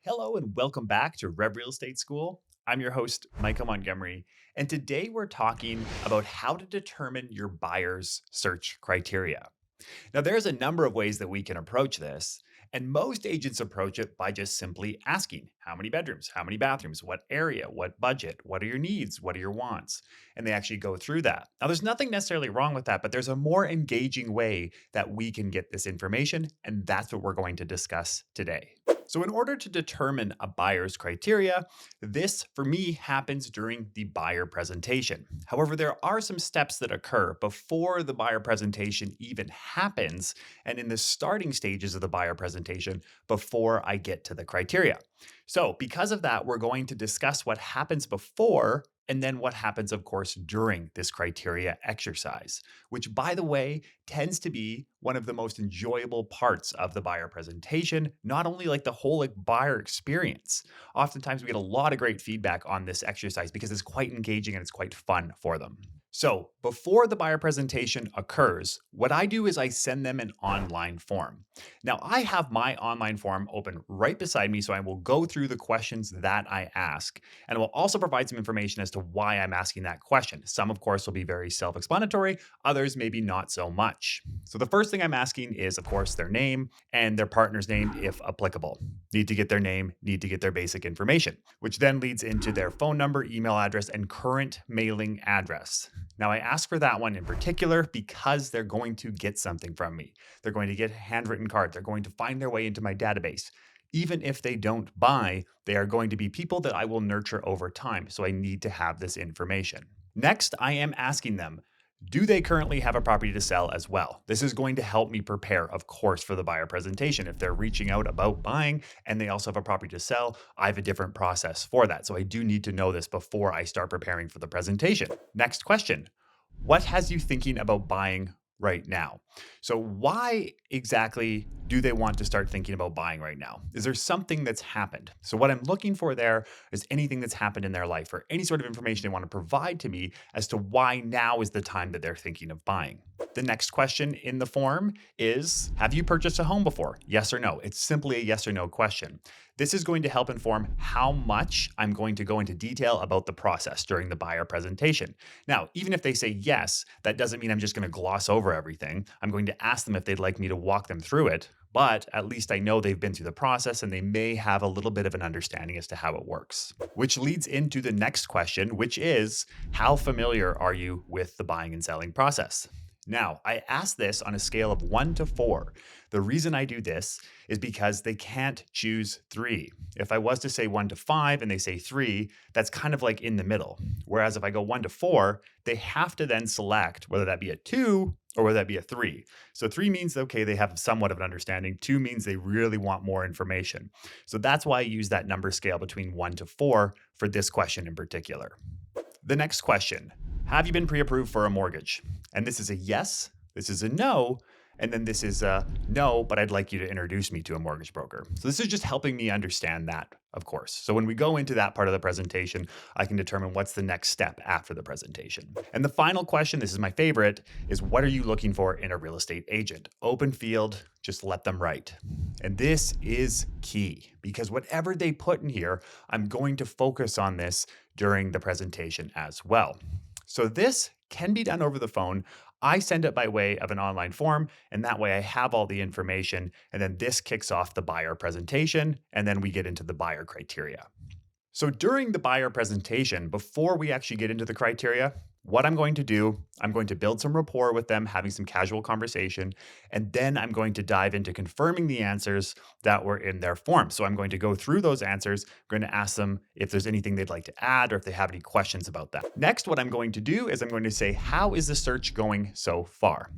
Hello and welcome back to Rev Real Estate School. I'm your host, Michael Montgomery, and today we're talking about how to determine your buyer's search criteria. Now, there's a number of ways that we can approach this, and most agents approach it by just simply asking how many bedrooms, how many bathrooms, what area, what budget, what are your needs, what are your wants, and they actually go through that. Now, there's nothing necessarily wrong with that, but there's a more engaging way that we can get this information, and that's what we're going to discuss today. So, in order to determine a buyer's criteria, this for me happens during the buyer presentation. However, there are some steps that occur before the buyer presentation even happens and in the starting stages of the buyer presentation before I get to the criteria. So, because of that, we're going to discuss what happens before and then what happens, of course, during this criteria exercise, which, by the way, tends to be one of the most enjoyable parts of the buyer presentation, not only like the whole buyer experience. Oftentimes we get a lot of great feedback on this exercise because it's quite engaging and it's quite fun for them. So, before the buyer presentation occurs, what I do is I send them an online form. Now, I have my online form open right beside me, so I will go through the questions that I ask, and I will also provide some information as to why I'm asking that question. Some, of course, will be very self explanatory, others, maybe not so much. So, the first thing I'm asking is, of course, their name and their partner's name, if applicable. Need to get their name, need to get their basic information, which then leads into their phone number, email address, and current mailing address. Now, I ask for that one in particular because they're going to get something from me. They're going to get a handwritten card. They're going to find their way into my database. Even if they don't buy, they are going to be people that I will nurture over time. So I need to have this information. Next, I am asking them, do they currently have a property to sell as well? This is going to help me prepare, of course, for the buyer presentation. If they're reaching out about buying and they also have a property to sell, I have a different process for that. So I do need to know this before I start preparing for the presentation. Next question. What has you thinking about buying right now? So, why exactly do they want to start thinking about buying right now? Is there something that's happened? So, what I'm looking for there is anything that's happened in their life or any sort of information they want to provide to me as to why now is the time that they're thinking of buying. The next question in the form is, have you purchased a home before? Yes or no? It's simply a yes or no question. This is going to help inform how much I'm going to go into detail about the process during the buyer presentation. Now, even if they say yes, that doesn't mean I'm just going to gloss over everything. I'm going to ask them if they'd like me to walk them through it, but at least I know they've been through the process and they may have a little bit of an understanding as to how it works. Which leads into the next question, which is, how familiar are you with the buying and selling process? Now, I ask this on a scale of 1 to 4. The reason I do this is because they can't choose 3. If I was to say 1 to 5 and they say 3, that's kind of like in the middle. Whereas if I go 1 to 4, they have to then select whether that be a 2 or whether that be a 3. So 3 means, okay, they have somewhat of an understanding. 2 means they really want more information. So that's why I use that number scale between 1 to 4 for this question in particular. The next question, have you been pre-approved for a mortgage? And this is a yes, this is a no, and then this is a no, but I'd like you to introduce me to a mortgage broker. So this is just helping me understand that, of course. So when we go into that part of the presentation, I can determine what's the next step after the presentation. And the final question, this is my favorite, is what are you looking for in a real estate agent? Open field, just let them write. And this is key because whatever they put in here, I'm going to focus on this during the presentation as well. So this can be done over the phone. I send it by way of an online form, and that way I have all the information. And then this kicks off the buyer presentation, and then we get into the buyer criteria. So during the buyer presentation, before we actually get into the criteria, what I'm going to do, I'm going to build some rapport with them, having some casual conversation, and then I'm going to dive into confirming the answers that were in their form. So I'm going to go through those answers, I'm going to ask them if there's anything they'd like to add or if they have any questions about that. Next, what I'm going to do is I'm going to say, how is the search going so far?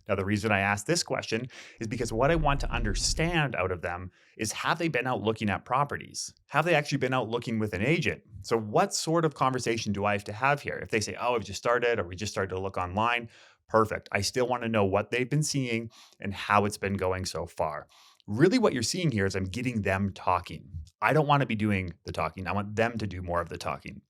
Now, the reason I ask this question is because what I want to understand out of them is, have they been out looking at properties? Have they actually been out looking with an agent? So what sort of conversation do I have to have here? If they say, oh, I've just started or we just started to look online, perfect. I still want to know what they've been seeing and how it's been going so far. Really what you're seeing here is I'm getting them talking. I don't want to be doing the talking. I want them to do more of the talking.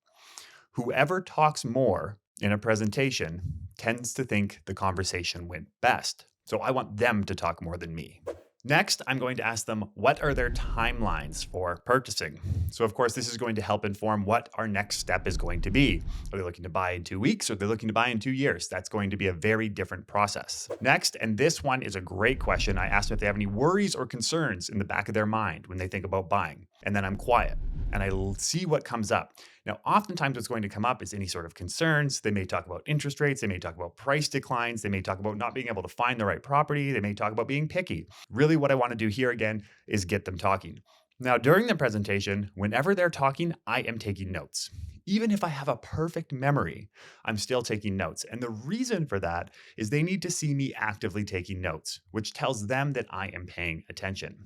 Whoever talks more in a presentation tends to think the conversation went best. So I want them to talk more than me. Next, I'm going to ask them what are their timelines for purchasing. So, of course, this is going to help inform what our next step is going to be. Are they looking to buy in 2 weeks or are they looking to buy in 2 years? That's going to be a very different process. Next, and this one is a great question, I ask them if they have any worries or concerns in the back of their mind when they think about buying. And then I'm quiet and I see what comes up. Now, oftentimes what's going to come up is any sort of concerns. They may talk about interest rates. They may talk about price declines. They may talk about not being able to find the right property. They may talk about being picky. Really, what I want to do here again is get them talking. Now, during the presentation, whenever they're talking, I am taking notes. Even if I have a perfect memory, I'm still taking notes. And the reason for that is they need to see me actively taking notes, which tells them that I am paying attention.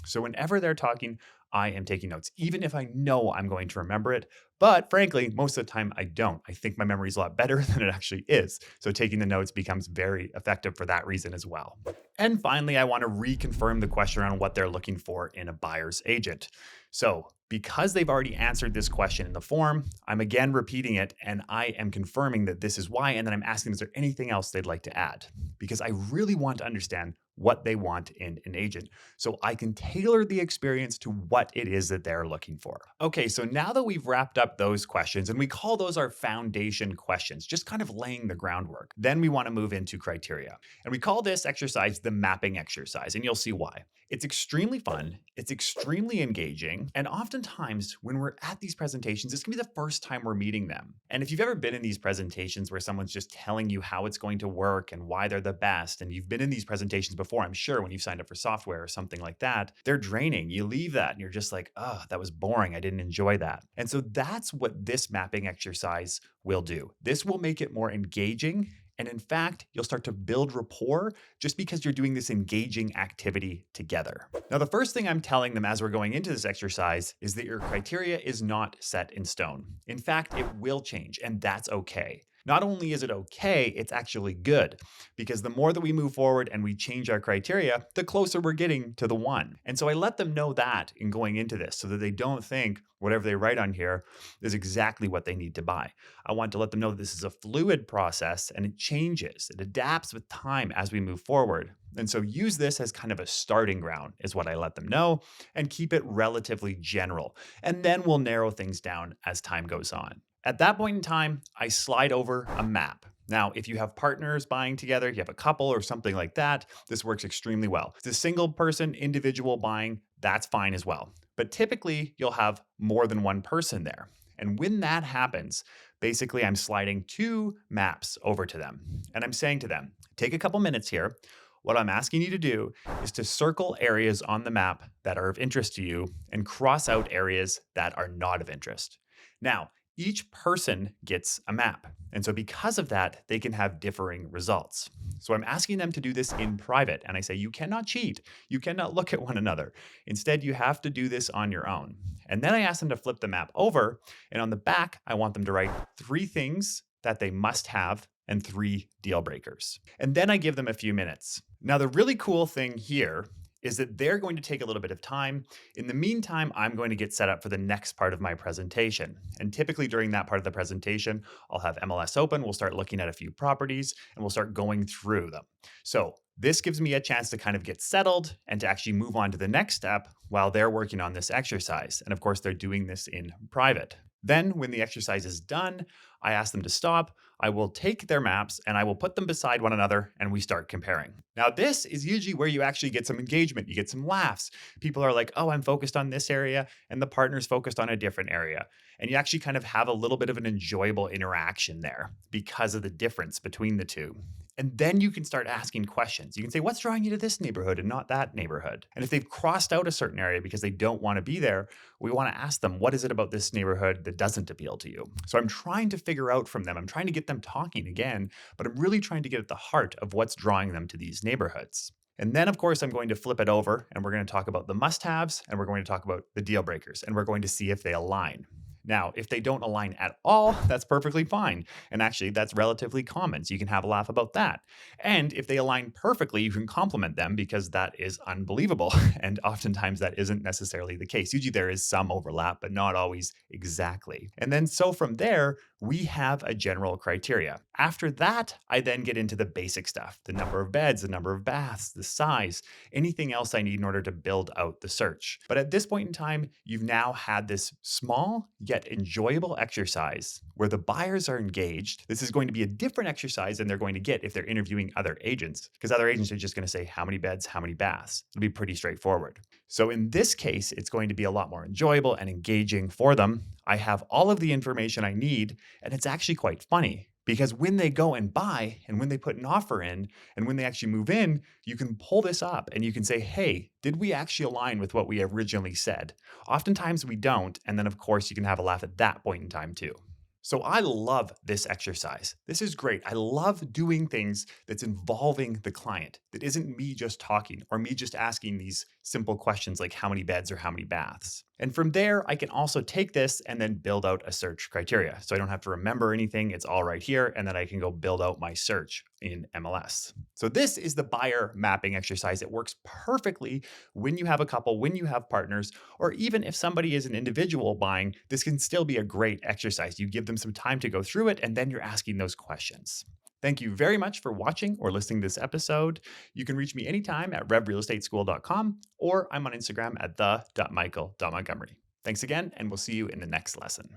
So whenever they're talking, I am taking notes, even if I know I'm going to remember it. But frankly, most of the time I don't. I think my memory is a lot better than it actually is. So taking the notes becomes very effective for that reason as well. And finally, I want to reconfirm the question around what they're looking for in a buyer's agent. So because they've already answered this question in the form, I'm again repeating it and I am confirming that this is why. And then I'm asking, is there anything else they'd like to add? Because I really want to understand what they want in an agent so I can tailor the experience to what it is that they're looking for. Okay, so now that we've wrapped up those questions, and we call those our foundation questions, just kind of laying the groundwork, then we want to move into criteria. And we call this exercise the mapping exercise, and you'll see why. It's extremely fun, it's extremely engaging, and oftentimes when we're at these presentations, it's gonna be the first time we're meeting them. And if you've ever been in these presentations where someone's just telling you how it's going to work and why they're the best, and you've been in these presentations before, I'm sure, when you've signed up for software or something like that, they're draining. You leave that and you're just like, oh, that was boring. I didn't enjoy that. And so that's what this mapping exercise will do. This will make it more engaging. And in fact, you'll start to build rapport just because you're doing this engaging activity together. Now, the first thing I'm telling them as we're going into this exercise is that your criteria is not set in stone. In fact, it will change, and that's okay. Not only is it okay, it's actually good, because the more that we move forward and we change our criteria, the closer we're getting to the one. And so I let them know that in going into this so that they don't think whatever they write on here is exactly what they need to buy. I want to let them know that this is a fluid process and it changes, it adapts with time as we move forward. And so use this as kind of a starting ground is what I let them know, and keep it relatively general. And then we'll narrow things down as time goes on. At that point in time, I slide over a map. Now, if you have partners buying together, you have a couple or something like that, this works extremely well. If it's a single person, individual buying, that's fine as well. But typically, you'll have more than one person there. And when that happens, basically, I'm sliding two maps over to them. And I'm saying to them, take a couple minutes here. What I'm asking you to do is to circle areas on the map that are of interest to you and cross out areas that are not of interest. Now, each person gets a map. And so because of that, they can have differing results. So I'm asking them to do this in private. And I say, you cannot cheat. You cannot look at one another. Instead, you have to do this on your own. And then I ask them to flip the map over. And on the back, I want them to write 3 things that they must have and 3 deal breakers. And then I give them a few minutes. Now, the really cool thing here is that they're going to take a little bit of time. In the meantime, I'm going to get set up for the next part of my presentation. And typically during that part of the presentation, I'll have MLS open, we'll start looking at a few properties, and we'll start going through them. So this gives me a chance to kind of get settled and to actually move on to the next step while they're working on this exercise. And of course, they're doing this in private. Then when the exercise is done, I ask them to stop. I will take their maps and I will put them beside one another and we start comparing. Now, this is usually where you actually get some engagement. You get some laughs. People are like, oh, I'm focused on this area and the partner's focused on a different area. And you actually kind of have a little bit of an enjoyable interaction there because of the difference between the two. And then you can start asking questions. You can say, what's drawing you to this neighborhood and not that neighborhood? And if they've crossed out a certain area because they don't want to be there, we want to ask them, what is it about this neighborhood that doesn't appeal to you? So I'm trying to figure out from them, I'm trying to get them talking again, but I'm really trying to get at the heart of what's drawing them to these neighborhoods. And then, of course, I'm going to flip it over and we're going to talk about the must-haves and we're going to talk about the deal breakers and we're going to see if they align. Now, if they don't align at all, that's perfectly fine. And actually, that's relatively common. So you can have a laugh about that. And if they align perfectly, you can compliment them because that is unbelievable. And oftentimes that isn't necessarily the case. Usually there is some overlap, but not always exactly. And then so from there, we have a general criteria. After that, I then get into the basic stuff, the number of beds, the number of baths, the size, anything else I need in order to build out the search. But at this point in time, you've now had this small yet enjoyable exercise where the buyers are engaged. This is going to be a different exercise than they're going to get if they're interviewing other agents, because other agents are just going to say how many beds, how many baths. It'll be pretty straightforward. So in this case, it's going to be a lot more enjoyable and engaging for them. I have all of the information I need, and it's actually quite funny. Because when they go and buy and when they put an offer in and when they actually move in, you can pull this up and you can say, hey, did we actually align with what we originally said? Oftentimes we don't. And then, of course, you can have a laugh at that point in time, too. So I love this exercise. This is great. I love doing things that's involving the client, that isn't me just talking or me just asking these simple questions like how many beds or how many baths. And from there, I can also take this and then build out a search criteria. So I don't have to remember anything. It's all right here. And then I can go build out my search in MLS. So this is the buyer mapping exercise. It works perfectly when you have a couple, when you have partners, or even if somebody is an individual buying, this can still be a great exercise. You give them some time to go through it, and then you're asking those questions. Thank you very much for watching or listening to this episode. You can reach me anytime at revrealestateschool.com, or I'm on Instagram at the.michael.montgomery. Thanks again, and we'll see you in the next lesson.